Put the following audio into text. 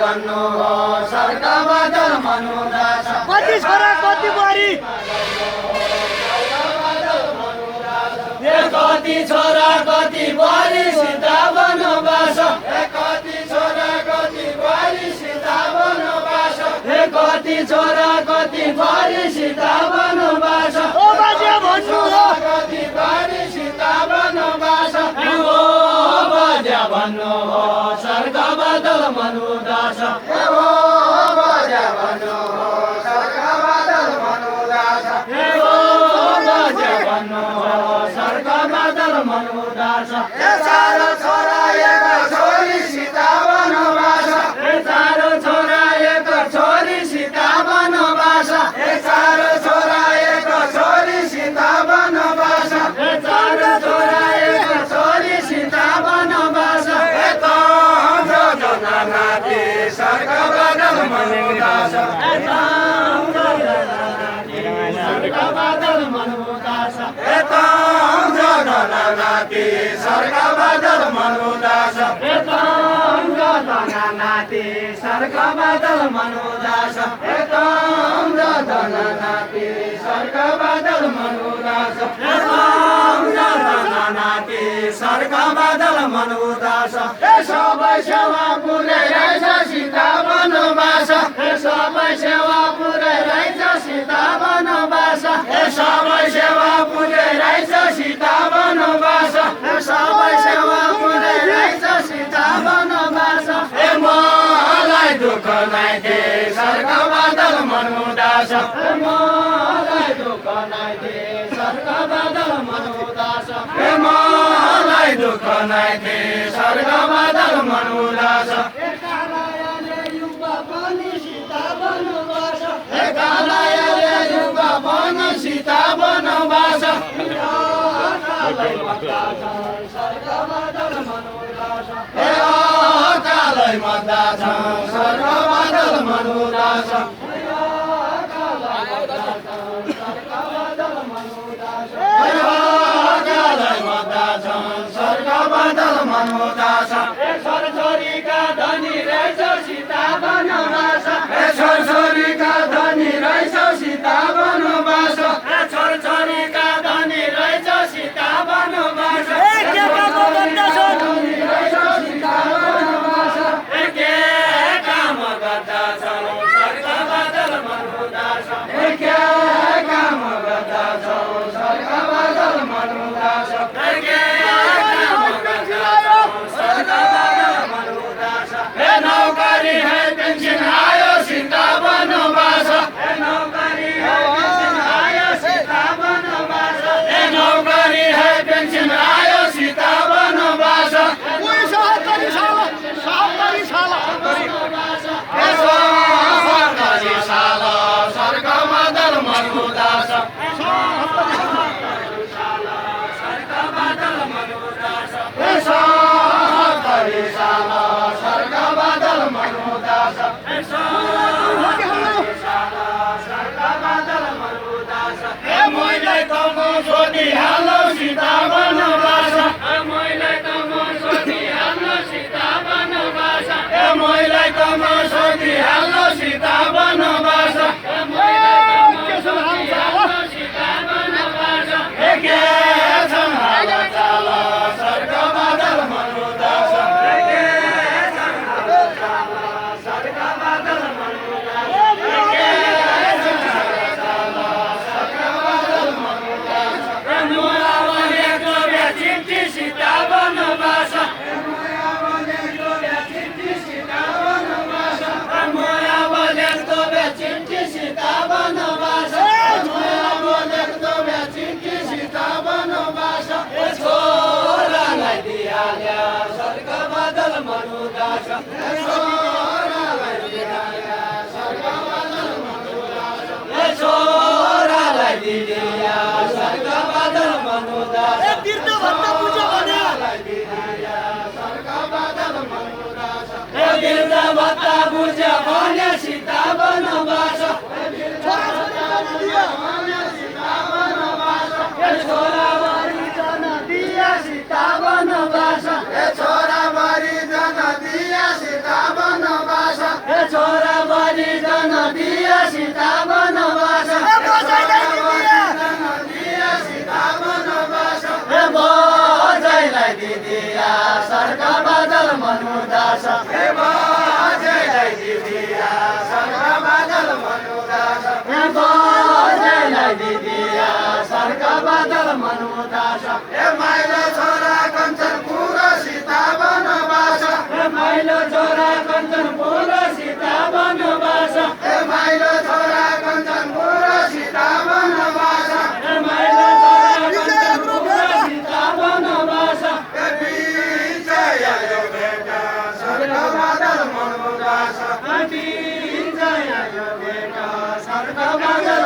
गर्नु हो सर्ग बदल मनुदास कति छोरा कति बुहारी कति छोरा कति बुहारी सीता वनवास कति छोरा कति बुहारी सीता वनवास कति छोरा कति बुहारी सीता वनवास ओ बाजे भन्नु हो कति बुहारी सीता वनवास ओ बाजे भन्नु हो सर्ग बदल मनुदास ओ बाजे भन्नु हो सर्ग बदल मनुदास ओ बाजे भन्नु हो सर्ग बदल मनुदास चारो छोरा एक छोरी सीता वनवास चारो छोरा एक छोरी सीता वनवास चारो छोरा एक छोरी सीता वनवास चारो छोरा एक छोरी सीता वनवास नाती सर्ग बदल मनुदास सर्ग बदल मनुदास नाती सर्ग बदल मनुदास नाती सर्ग बदल मनुदास नाती सर्ग बदल मनुदास नाती सर्ग बदल मनुदास सबै सेवा पुरै रहेछ सीता वनवास सबै सेवा पुरै रहेछ सीता वनवास सबै सेवा पुरै रहेछ सीता वनवास सबै सेवा पुरै रहेछ सीता वनवास मलाई दुःख नाइ दे सर्ग बदल मनुदास मलाई दुःख नाइ दे सर्ग बदल मनुदास मलाई दुःख नाइ दे सर्ग बदल मनुदास कालायले युग पनि सीता वनवास कालायले युग पनि सीता वनवास कालै मद्दाछ सर्ग बदल मनुदास कालै मद्दाछ सर्ग बदल मनुदास सर्ग बदल मनुदास छोरीका धनी रहेछ सीता वनवास छोरीका धनी रहेछ सीता वनवास छोरीका धनी रहेछ सीता वनवास सीता वनवास के काम गर्दछ सर्ग बदल मनुदास के काम गर्दछ सर्ग बदल मनुदास नौकरी है पेंशन आयो सीता वनवास नौकरी है पेंशन आयो सीता वनवास नौकरी है पेंशन आयो सीता वनवास सरकारी शाला सर्ग बदल मनुदास सर्ग बदल मनुदास सरकारी शाला सर्ग बदल मनुदास सर्ग बदल मनुदास मैले त म सोधिहाल्नु सीता वनवास मैले त म सोधिहाल्नु सीता वनवास मैले त म सोधिहाल्नु सीता वनवास सीता वनवास के छन् हाल चाल सर्ग बदल मनुदास सर्ग बदल मनुदास सीता वनवास सीता वनवास सीता वनवास छोरालाई दिहाल्यो सर्ग बदल मनुदास छोरालाई दिहाल्यो सर्ग बदल मनुदास छोरालाई दिहाल्यो सर्ग बदल मनुदास तीर्थ भक्त पूजा भने सर्ग बदल मनुदास तीर्थ भक्त पूजा भने सीता वनवास मनुदास हे बाजेलाई दिदिया सर्ग बादल मनुदास हे बाजेलाई दिदिया सर्ग बादल मनुदास हे माइलो छोरा कञ्चनपुर सीता वनवास हे माइलो छोरा कञ्चनपुर सीता वनवास हे माइलो छोरा कञ्चनपुर सीता वनवास हे माइलो छोरा कञ्चनपुर सीता वनवास हे विजय यो बेटा सर्ग बादल मनुदास हे विजय यो बेटा सर्ग बादल